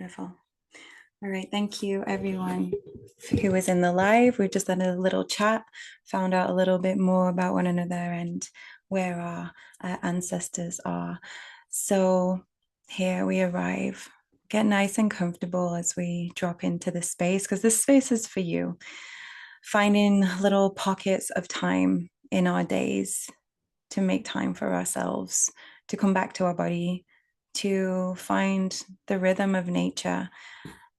Beautiful. All right. Thank you, everyone who was in the live. We just had a little chat, found out a little bit more about one another and where our ancestors are. So here we arrive. Get nice and comfortable as we drop into this space, because this space is for you. Finding little pockets of time in our days to make time for ourselves, to come back to our body, to find the rhythm of nature.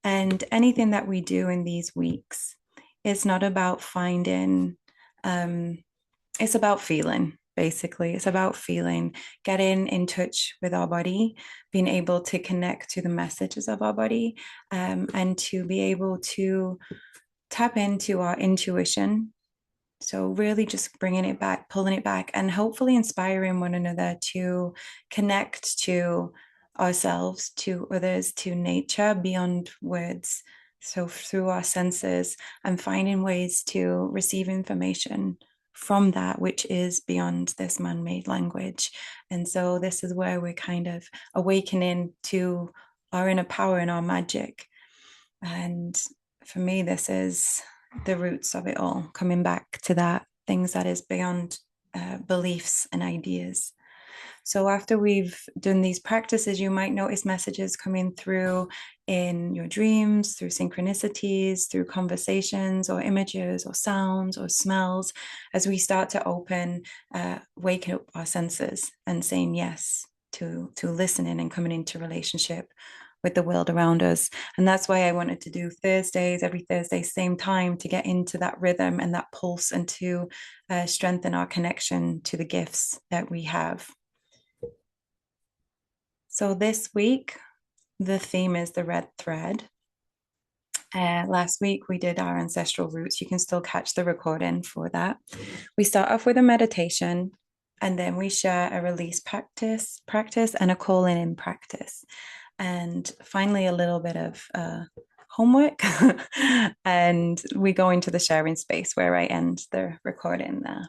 And anything that we do in these weeks, it's not about finding, it's about feeling, basically. It's about feeling, getting in touch with our body, being able to connect to the messages of our body, and to be able to tap into our intuition. So, really just bringing it back, pulling it back, and hopefully inspiring one another to connect to ourselves, to others, to nature beyond words. So, through our senses, and finding ways to receive information from that which is beyond this man made language. And so, this is where we're kind of awakening to our inner power and our magic. And for me, this is the roots of it all, coming back to that things that is beyond beliefs and ideas. So after we've done these practices, you might notice messages coming through in your dreams, through synchronicities, through conversations or images or sounds or smells, as we start to open, waking up our senses and saying yes to listening and coming into relationship with the world around us. And that's why I wanted to do Thursdays, every Thursday, same time, to get into that rhythm and that pulse, and to strengthen our connection to the gifts that we have. So this week, the theme is the red thread. Last week, we did our ancestral roots. You can still catch the recording for that. We start off with a meditation, and then we share a release practice and a calling in practice. And finally, a little bit of homework. And we go into the sharing space where I end the recording there.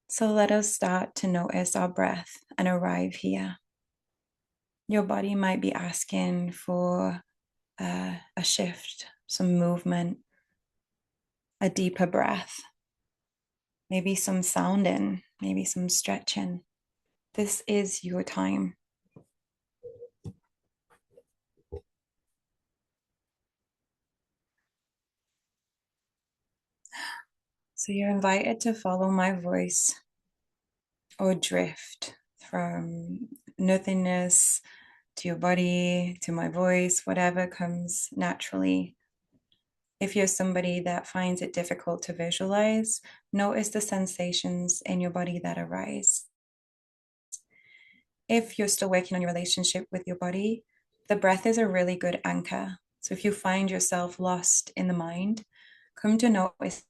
So let us start to notice our breath and arrive here. Your body might be asking for a shift, some movement, a deeper breath, maybe some sounding, maybe some stretching. This is your time. So you're invited to follow my voice or drift from nothingness to your body, to my voice, whatever comes naturally. If you're somebody that finds it difficult to visualize, notice the sensations in your body that arise. If you're still working on your relationship with your body, the breath is a really good anchor. So if you find yourself lost in the mind, come to notice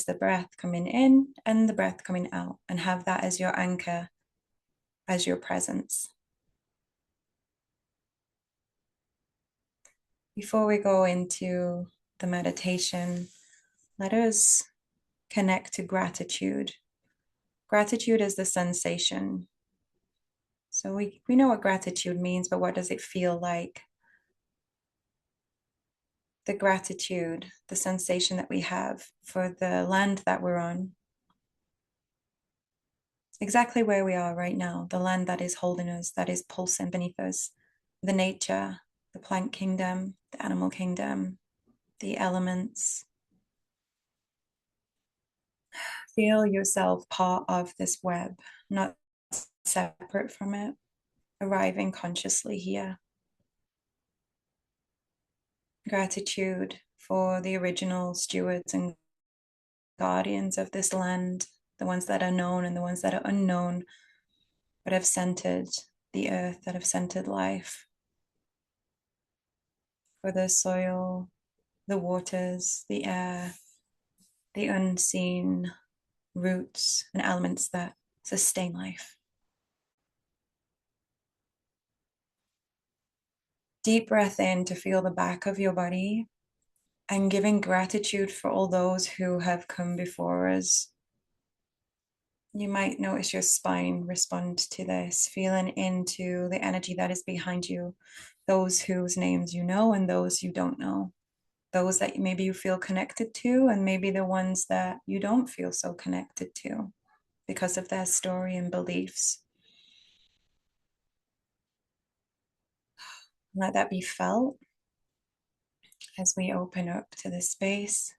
the breath coming in and the breath coming out, and have that as your anchor, as your presence. Before we go into the meditation, let us connect to gratitude. Gratitude is the sensation. So we know what gratitude means, but what does it feel like? The gratitude, the sensation that we have for the land that we're on, exactly where we are right now, the land that is holding us, that is pulsing beneath us, the nature, the plant kingdom, the animal kingdom, the elements. Feel yourself part of this web, not separate from it, arriving consciously here. Gratitude for the original stewards and guardians of this land, the ones that are known and the ones that are unknown, but have centered the earth, that have centered life. For the soil, the waters, the air, the unseen roots and elements that sustain life. Deep breath in to feel the back of your body, and giving gratitude for all those who have come before us, You might notice your spine respond to this, feeling into the energy that is behind you, those whose names you know and those you don't know, those that maybe you feel connected to, and maybe the ones that you don't feel so connected to because of their story and beliefs. Let that be felt as we open up to this space.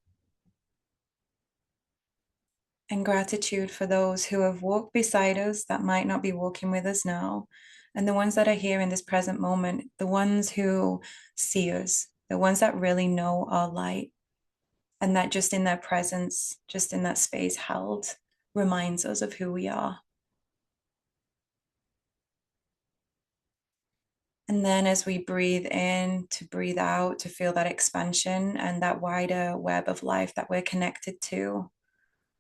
And gratitude for those who have walked beside us that might not be walking with us now. And the ones that are here in this present moment, the ones who see us, the ones that really know our light, and that just in their presence, just in that space held, reminds us of who we are. And then as we breathe in, to breathe out, to feel that expansion and that wider web of life that we're connected to,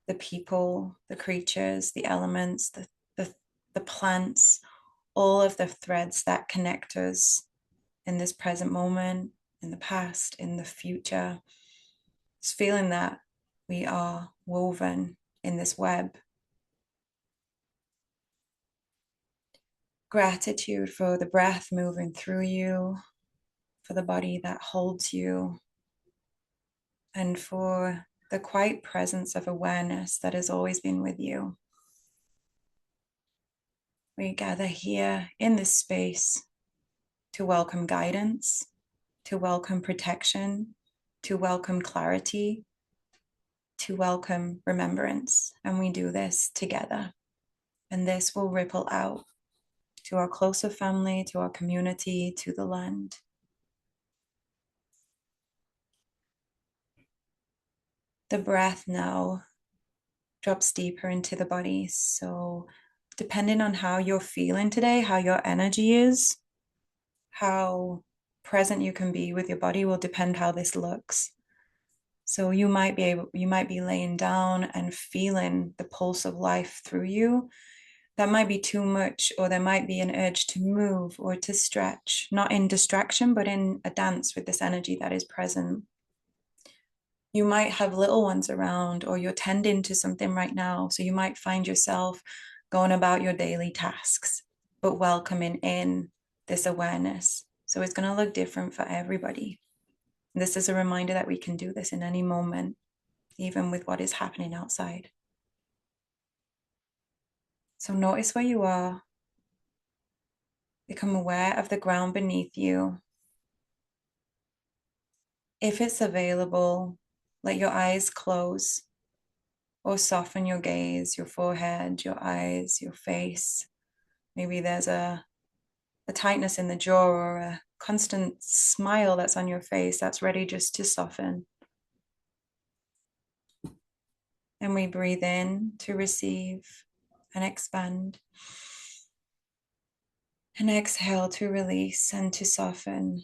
the people, the creatures, the elements, the, the plants, all of the threads that connect us in this present moment, in the past, in the future. Just feeling that we are woven in this web. Gratitude for the breath moving through you, for the body that holds you, and for the quiet presence of awareness that has always been with you. We gather here in this space to welcome guidance, to welcome protection, to welcome clarity, to welcome remembrance. And we do this together. And this will ripple out to our closer family, to our community, to the land. The breath now drops deeper into the body. So, depending on how you're feeling today, how your energy is, how present you can be with your body will depend how this looks. So you might be laying down and feeling the pulse of life through you. That might be too much, or there might be an urge to move or to stretch, not in distraction, but in a dance with this energy that is present. You might have little ones around, or you're tending to something right now. So you might find yourself going about your daily tasks, but welcoming in this awareness. So it's going to look different for everybody. This is a reminder that we can do this in any moment, even with what is happening outside. So notice where you are. Become aware of the ground beneath you. If it's available, let your eyes close or soften your gaze, your forehead, your eyes, your face. Maybe there's a tightness in the jaw or a constant smile that's on your face that's ready just to soften. And we breathe in to receive and expand. And exhale to release and to soften.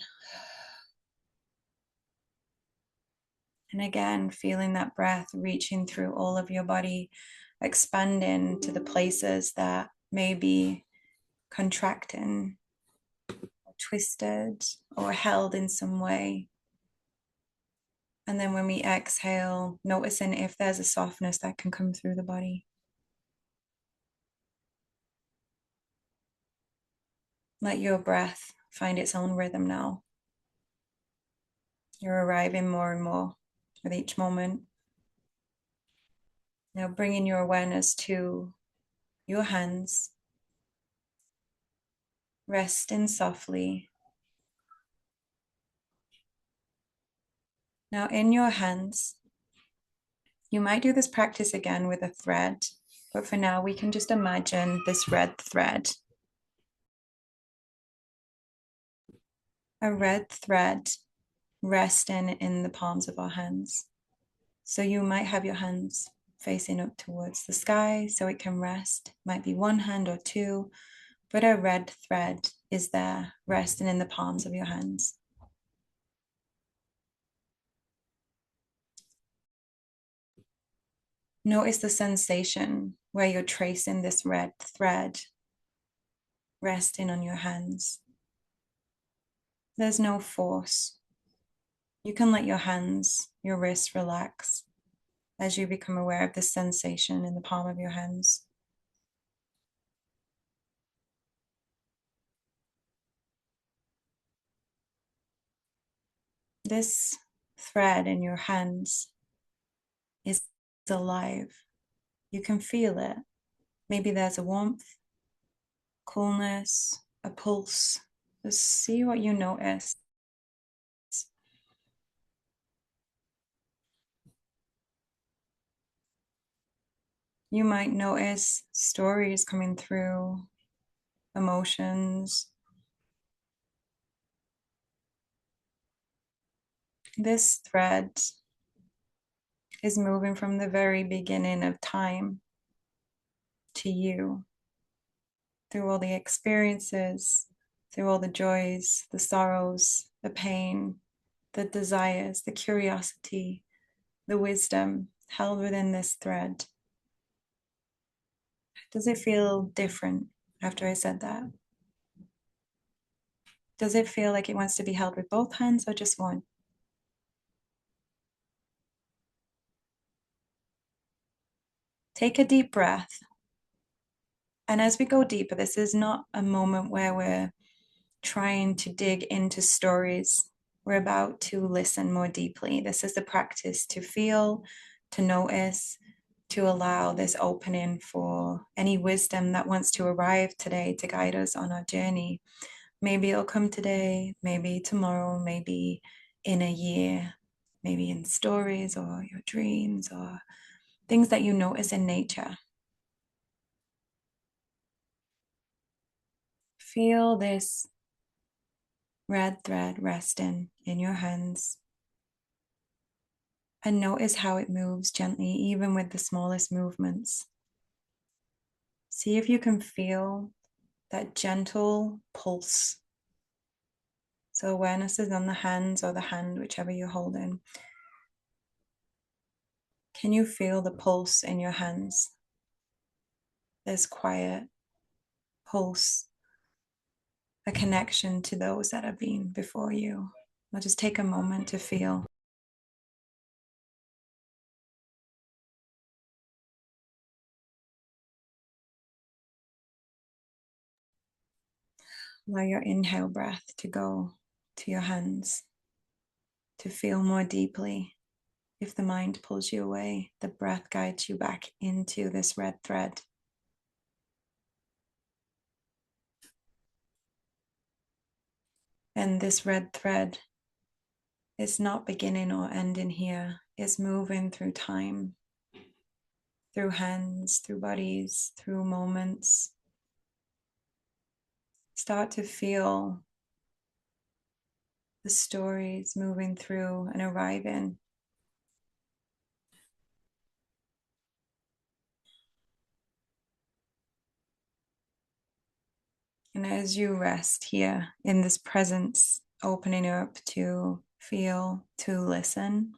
And again, feeling that breath reaching through all of your body, expanding to the places that may be contracting, or twisted, or held in some way. And then when we exhale, noticing if there's a softness that can come through the body. Let your breath find its own rhythm now. You're arriving more and more with each moment. Now bringing your awareness to your hands, resting softly. Now in your hands, you might do this practice again with a thread, but for now we can just imagine this red thread. A red thread resting in the palms of our hands. So you might have your hands facing up towards the sky so it can rest. Might be one hand or two, but a red thread is there resting in the palms of your hands. Notice the sensation where you're tracing this red thread resting on your hands. There's no force. You can let your hands, your wrists relax as you become aware of this sensation in the palm of your hands. this thread in your hands is alive. You can feel it. Maybe there's a warmth, coolness, a pulse. Just see what you notice. You might notice stories coming through, emotions. This thread is moving from the very beginning of time to you, through all the experiences, through all the joys, the sorrows, the pain, the desires, the curiosity, the wisdom held within this thread. Does it feel different after I said that? Does it feel like it wants to be held with both hands or just one? Take a deep breath. And as we go deeper, this is not a moment where we're trying to dig into stories. We're about to listen more deeply. This is the practice to feel, to notice, to allow this opening for any wisdom that wants to arrive today to guide us on our journey. Maybe it'll come today, maybe tomorrow, maybe in a year, maybe in stories or your dreams or things that you notice in nature. Feel this red thread resting in your hands and notice how it moves gently, even with the smallest movements. See if you can feel that gentle pulse. So awareness is on the hands or the hand, whichever you're holding. Can you feel the pulse in your hands? There's quiet pulse, a connection to those that have been before you. I'll just take a moment to feel. Allow your inhale breath to go to your hands, to feel more deeply. If the mind pulls you away, the breath guides you back into this red thread. And this red thread is not beginning or ending here. It's moving through time, through hands, through bodies, through moments. Start to feel the stories moving through and arriving. And as you rest here in this presence, opening up to feel, to listen,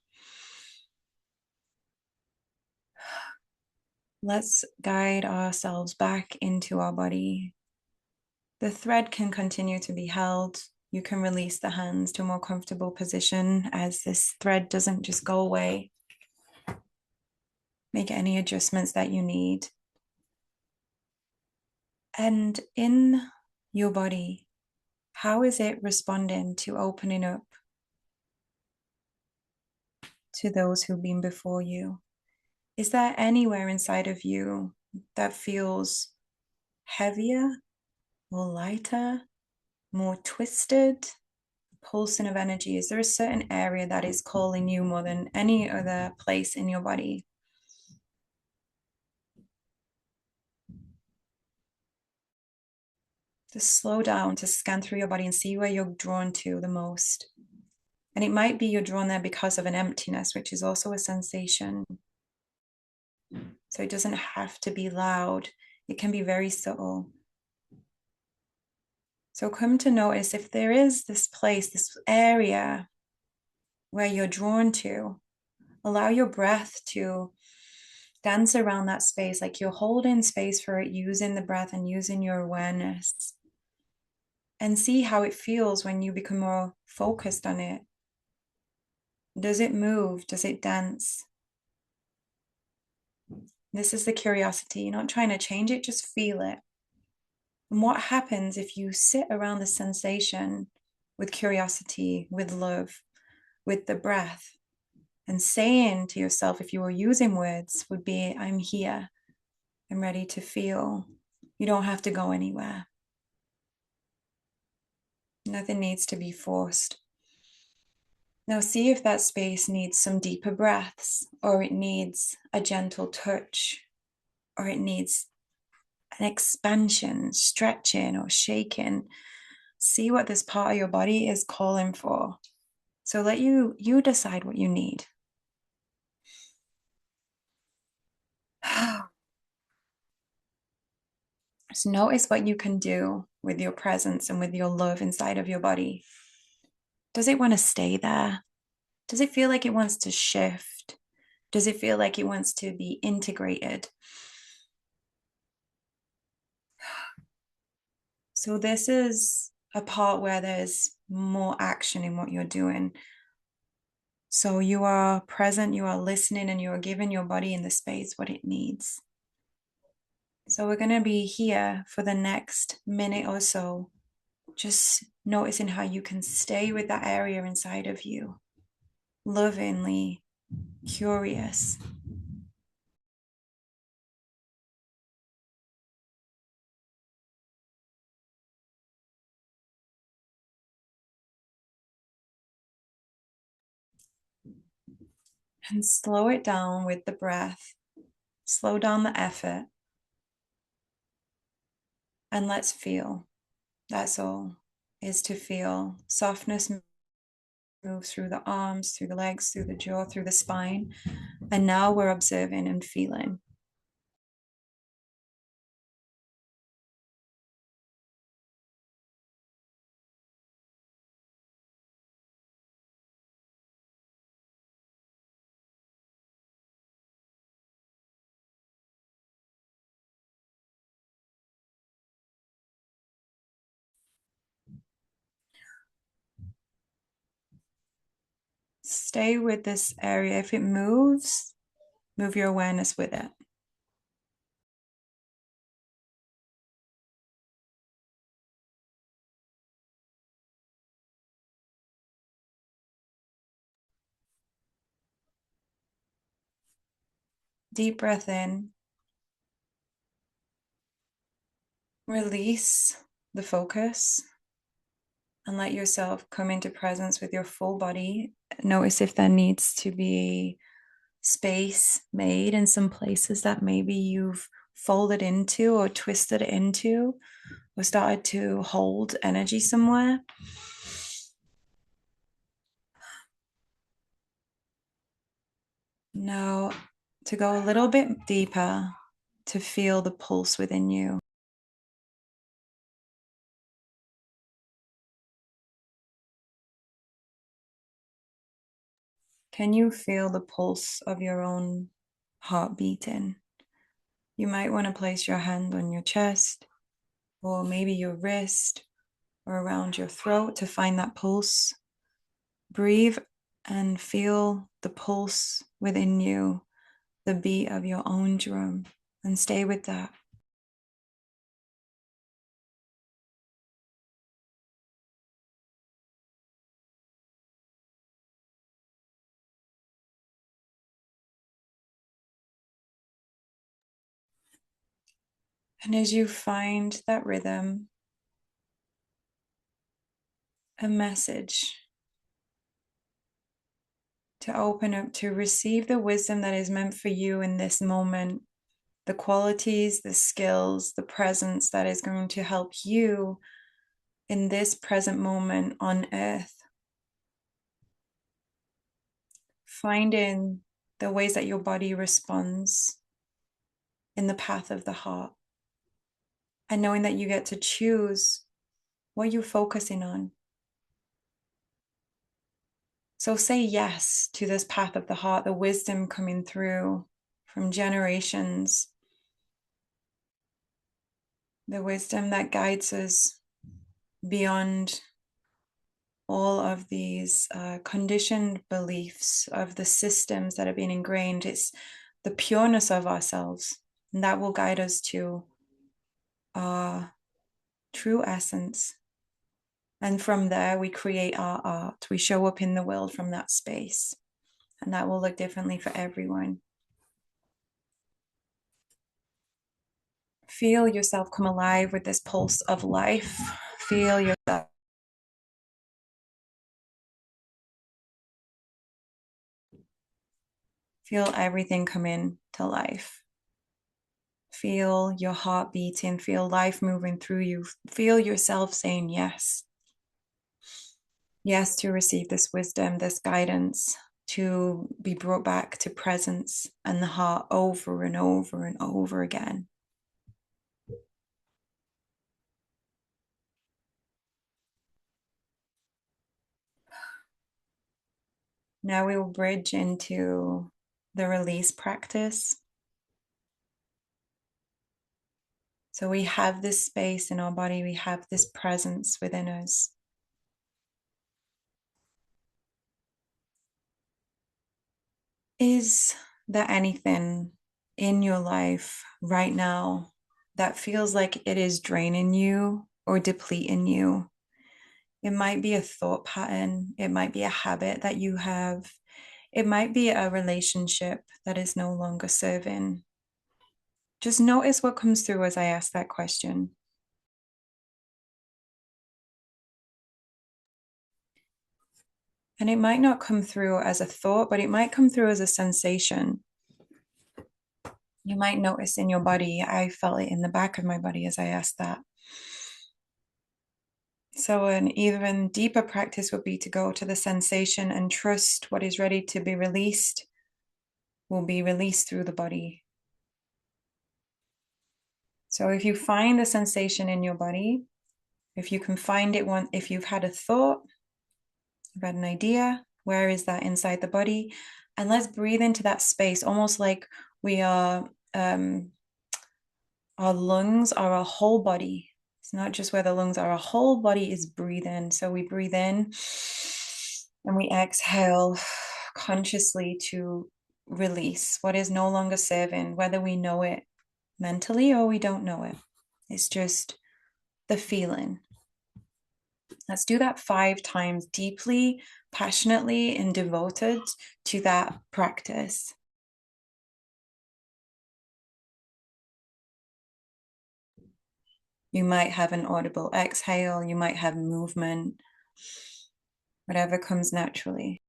let's guide ourselves back into our body. The thread can continue to be held. You can release the hands to a more comfortable position as this thread doesn't just go away. Make any adjustments that you need. And in your body, how is it responding to opening up to those who've been before you? Is there anywhere inside of you that feels heavier, more lighter, more twisted? Pulsing of energy? Is there a certain area that is calling you more than any other place in your body? Just slow down to scan through your body and see where you're drawn to the most. And it might be you're drawn there because of an emptiness, which is also a sensation. So it doesn't have to be loud. It can be very subtle. So come to notice if there is this place, this area where you're drawn to, allow your breath to dance around that space, like you're holding space for it, using the breath and using your awareness. And see how it feels when you become more focused on it. Does it move? Does it dance? This is the curiosity. You're not trying to change it, just feel it. And what happens if you sit around the sensation with curiosity, with love? with the breath. And saying to yourself, if you were using words, would be, I'm here. I'm ready to feel. You don't have to go anywhere. Nothing needs to be forced. Now see if that space needs some deeper breaths, or it needs a gentle touch, or it needs an expansion, stretching, or shaking. See what this part of your body is calling for. So let you decide what you need. Just notice what you can do with your presence and with your love inside of your body. Does it want to stay there? Does it feel like it wants to shift? Does it feel like it wants to be integrated? So this is a part where there's more action in what you're doing. So you are present, you are listening, and you are giving your body in the space what it needs. So we're going to be here for the next minute or so, just noticing how you can stay with that area inside of you, lovingly curious. And slow it down with the breath. Slow down the effort. And let's feel. That's all, is to feel. Softness moves through the arms, through the legs, through the jaw, through the spine. And now we're observing and feeling. Stay with this area. If it moves, move your awareness with it. Deep breath in. Release the focus and let yourself come into presence with your full body. Notice if there needs to be space made in some places that maybe you've folded into or twisted into or started to hold energy somewhere. Now, to go a little bit deeper, to feel the pulse within you. Can you feel the pulse of your own heart beating? You might want to place your hand on your chest or maybe your wrist or around your throat to find that pulse. Breathe and feel the pulse within you, the beat of your own drum, and stay with that. And as you find that rhythm, a message to open up to receive the wisdom that is meant for you in this moment, the qualities, the skills, the presence that is going to help you in this present moment on earth. Finding the ways that your body responds in the path of the heart, and knowing that you get to choose what you're focusing on. So say yes to this path of the heart, the wisdom coming through from generations, the wisdom that guides us beyond all of these conditioned beliefs of the systems that have been ingrained. It's the pureness of ourselves, and that will guide us to our true essence. And from there, we create our art. We show up in the world from that space. And that will look differently for everyone. Feel yourself come alive with this pulse of life. Feel yourself. Feel everything come in to life. Feel your heart beating. Feel life moving through you. Feel yourself saying yes. Yes, to receive this wisdom, this guidance, to be brought back to presence and the heart over and over and over again. Now we will bridge into the release practice. So we have this space in our body, we have this presence within us. Is there anything in your life right now that feels like it is draining you or depleting you? It might be a thought pattern, it might be a habit that you have, it might be a relationship that is no longer serving. Just notice what comes through as I ask that question. And it might not come through as a thought, but it might come through as a sensation. You might notice in your body. I felt it in the back of my body as I asked that. So, an even deeper practice would be to go to the sensation and trust what is ready to be released will be released through the body. So, if you find the sensation in your body, if you can find it if you've had a thought, you've had an idea, where is that inside the body? And let's breathe into that space, almost like we are, our lungs are our whole body. It's not just where the lungs are, our whole body is breathing. So we breathe in and we exhale consciously to release what is no longer serving, whether we know it mentally or we don't know it. It's just the feeling. Let's do that 5 times deeply, passionately, and devoted to that practice. You might have an audible exhale, you might have movement, whatever comes naturally.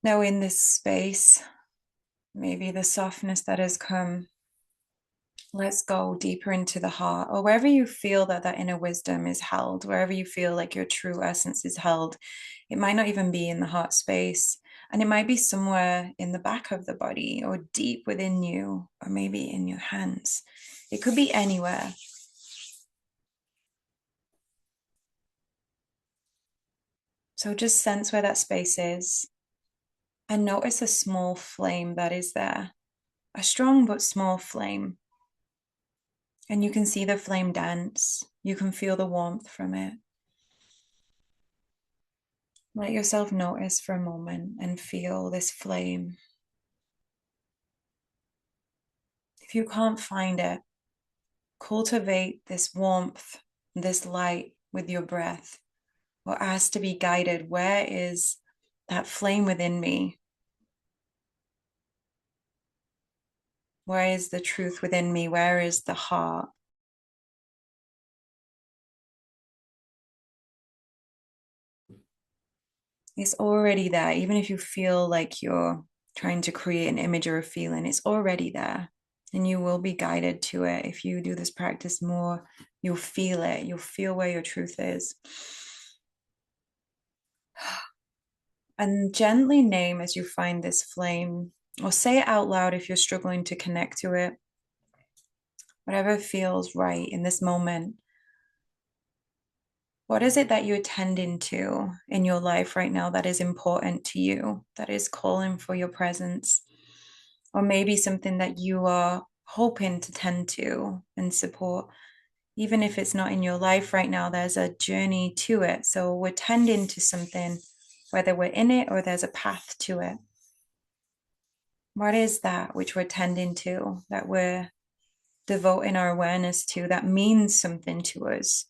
Now, in this space, maybe the softness that has come, let's go deeper into the heart, or wherever you feel that that inner wisdom is held, wherever you feel like your true essence is held. It might not even be in the heart space, and it might be somewhere in the back of the body or deep within you, or maybe in your hands. It could be anywhere. So just sense where that space is and notice a small flame that is there, a strong but small flame. And you can see the flame dance. You can feel the warmth from it. Let yourself notice for a moment and feel this flame. If you can't find it, cultivate this warmth, this light with your breath, or ask to be guided. Where is that flame within me? Where is the truth within me? Where is the heart? It's already there. Even if you feel like you're trying to create an image or a feeling, it's already there. And you will be guided to it. If you do this practice more, you'll feel it. You'll feel where your truth is. And gently name as you find this flame, or say it out loud if you're struggling to connect to it. Whatever feels right in this moment. What is it that you're tending to in your life right now that is important to you, that is calling for your presence? Or maybe something that you are hoping to tend to and support. Even if it's not in your life right now, there's a journey to it. So we're tending to something, whether we're in it or there's a path to it. What is that which we're tending to, that we're devoting our awareness to, that means something to us?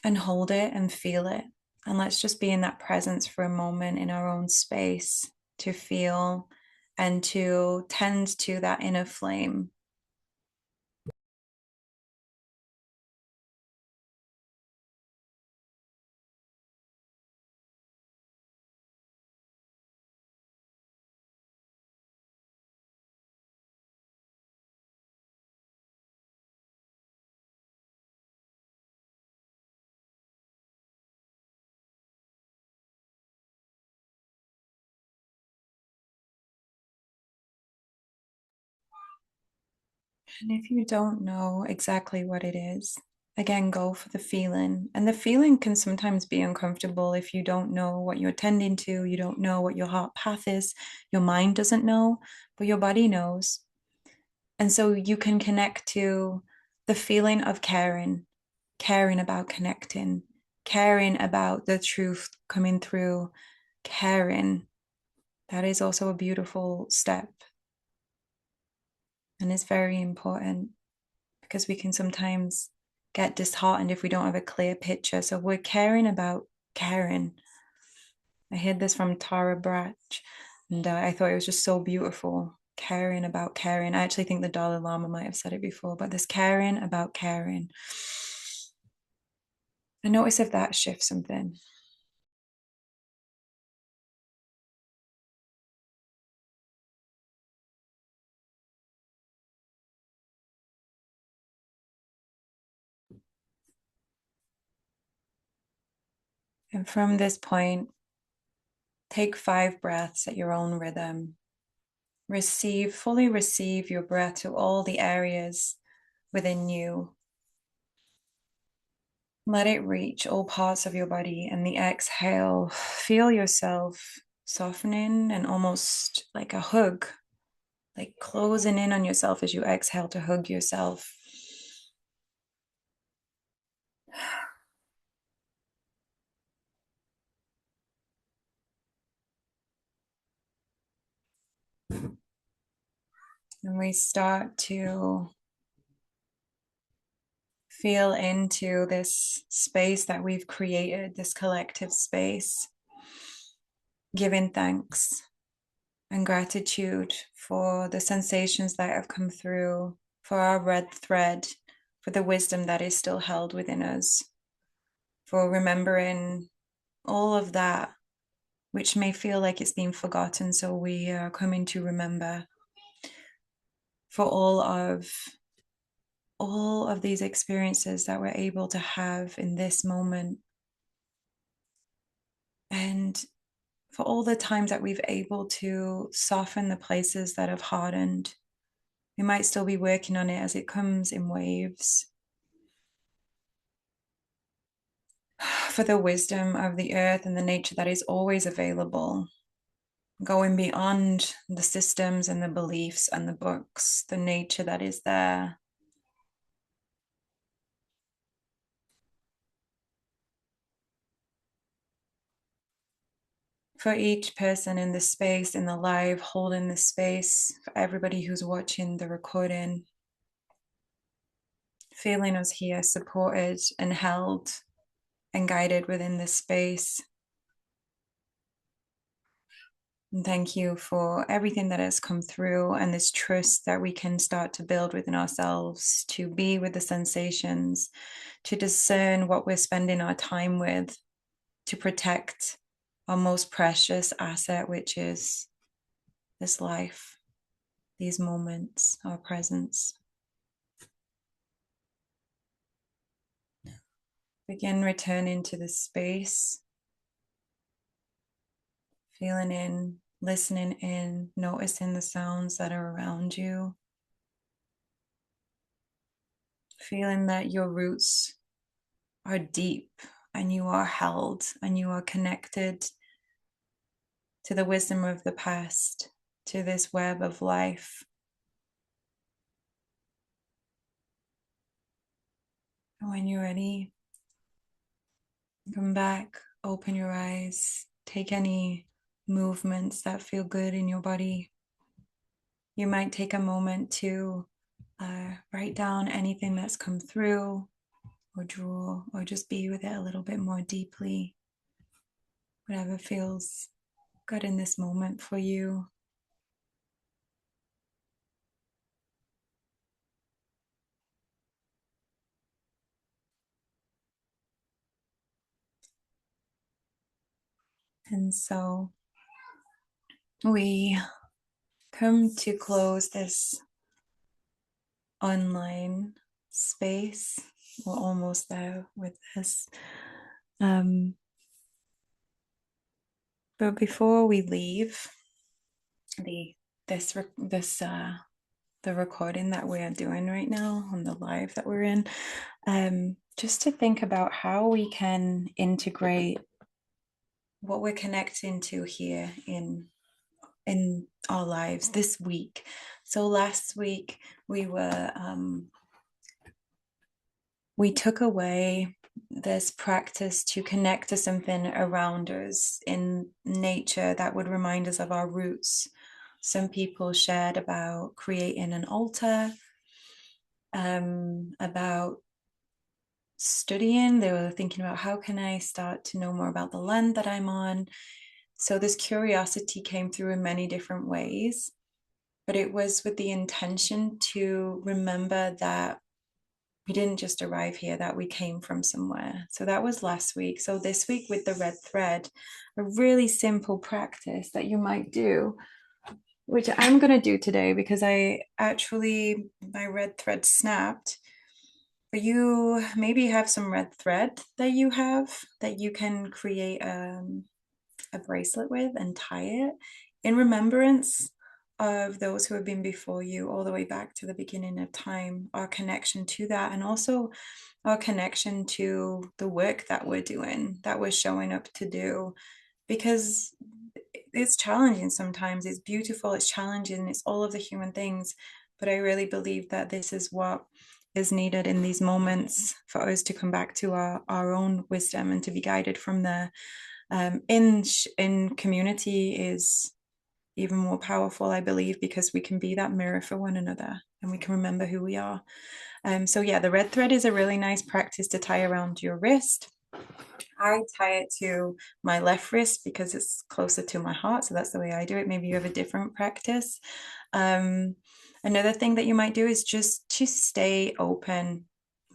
And hold it and feel it. And let's just be in that presence for a moment in our own space to feel and to tend to that inner flame. And if you don't know exactly what it is, again, go for the feeling. And the feeling can sometimes be uncomfortable if you don't know what you're tending to, you don't know what your heart path is, your mind doesn't know, but your body knows. And so you can connect to the feeling of caring, caring about connecting, caring about the truth coming through, caring. That is also a beautiful step and is very important, because we can sometimes get disheartened if we don't have a clear picture. So we're caring about caring. I heard this from Tara Brach, and I thought it was just so beautiful. Caring about caring. I actually think the Dalai Lama might have said it before, but this caring about caring. And notice if that shifts something. And from this point, take 5 breaths at your own rhythm. Fully receive your breath to all the areas within you. Let it reach all parts of your body. And the exhale, feel yourself softening and almost like a hug, like closing in on yourself as you exhale to hug yourself. And we start to feel into this space that we've created, this collective space, giving thanks and gratitude for the sensations that have come through, for our red thread, for the wisdom that is still held within us, for remembering all of that, which may feel like it's been forgotten. So we are coming to remember, for all of these experiences that we're able to have in this moment, and for all the times that we've able to soften the places that have hardened. We might still be working on it as it comes in waves. For the wisdom of the earth and the nature that is always available, going beyond the systems and the beliefs and the books, the nature that is there. For each person in this space, in the live, holding this space, for everybody who's watching the recording, feeling us here supported and held and guided within this space. And thank you for everything that has come through, and this trust that we can start to build within ourselves, to be with the sensations, to discern what we're spending our time with, to protect our most precious asset, which is this life, these moments, our presence. Begin returning to the space, feeling in, listening in, noticing the sounds that are around you, feeling that your roots are deep and you are held and you are connected to the wisdom of the past, to this web of life. And when you're ready, come back, open your eyes, take any movements that feel good in your body. You might take a moment to write down anything that's come through, or draw, or just be with it a little bit more deeply. Whatever feels good in this moment for you. And so we come to close this online space. We're almost there with this. But before we leave the the recording that we are doing right now on the live that we're in, just to think about how we can integrate what we're connecting to here in our lives this week. So last week we took away this practice to connect to something around us in nature that would remind us of our roots. Some people shared about creating an altar, about studying. They were thinking about, how can I start to know more about the land that I'm on? So this curiosity came through in many different ways, but it was with the intention to remember that we didn't just arrive here, that we came from somewhere. So that was last week. So this week with the red thread, a really simple practice that you might do, which I'm going to do today because my red thread snapped. But you maybe have some red thread that you can create a bracelet with and tie it in remembrance of those who have been before you, all the way back to the beginning of time, our connection to that, and also our connection to the work that we're doing, that we're showing up to do, because it's challenging sometimes. It's beautiful, it's challenging, it's all of the human things, but I really believe that this is what is needed in these moments for us to come back to our own wisdom and to be guided from there. In community is even more powerful, I believe, because we can be that mirror for one another and we can remember who we are. So yeah, the red thread is a really nice practice to tie around your wrist. I tie it to my left wrist because it's closer to my heart, so that's the way I do it. Maybe you have a different practice. Another thing that you might do is just to stay open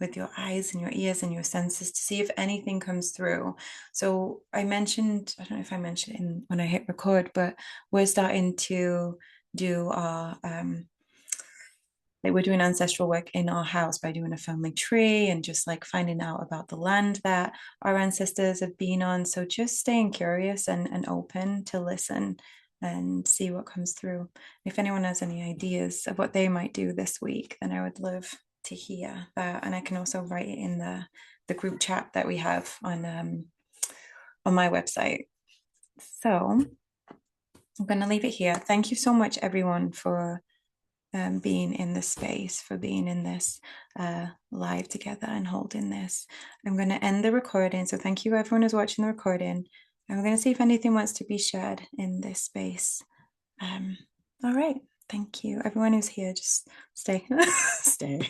with your eyes and your ears and your senses to see if anything comes through. So I don't know if I mentioned it when I hit record, but we're starting to do our like we're doing ancestral work in our house by doing a family tree and just like finding out about the land that our ancestors have been on. So just staying curious and open to listen and see what comes through. If anyone has any ideas of what they might do this week, then I would love to hear that. And I can also write it in the group chat that we have on my website. So I'm going to leave it here. Thank you so much, everyone, for being in this space, for being in this live together and holding this. I'm going to end the recording. So thank you everyone who's watching the recording. And we're going to see if anything wants to be shared in this space. All right. Thank you. Everyone who's here, just stay. Stay.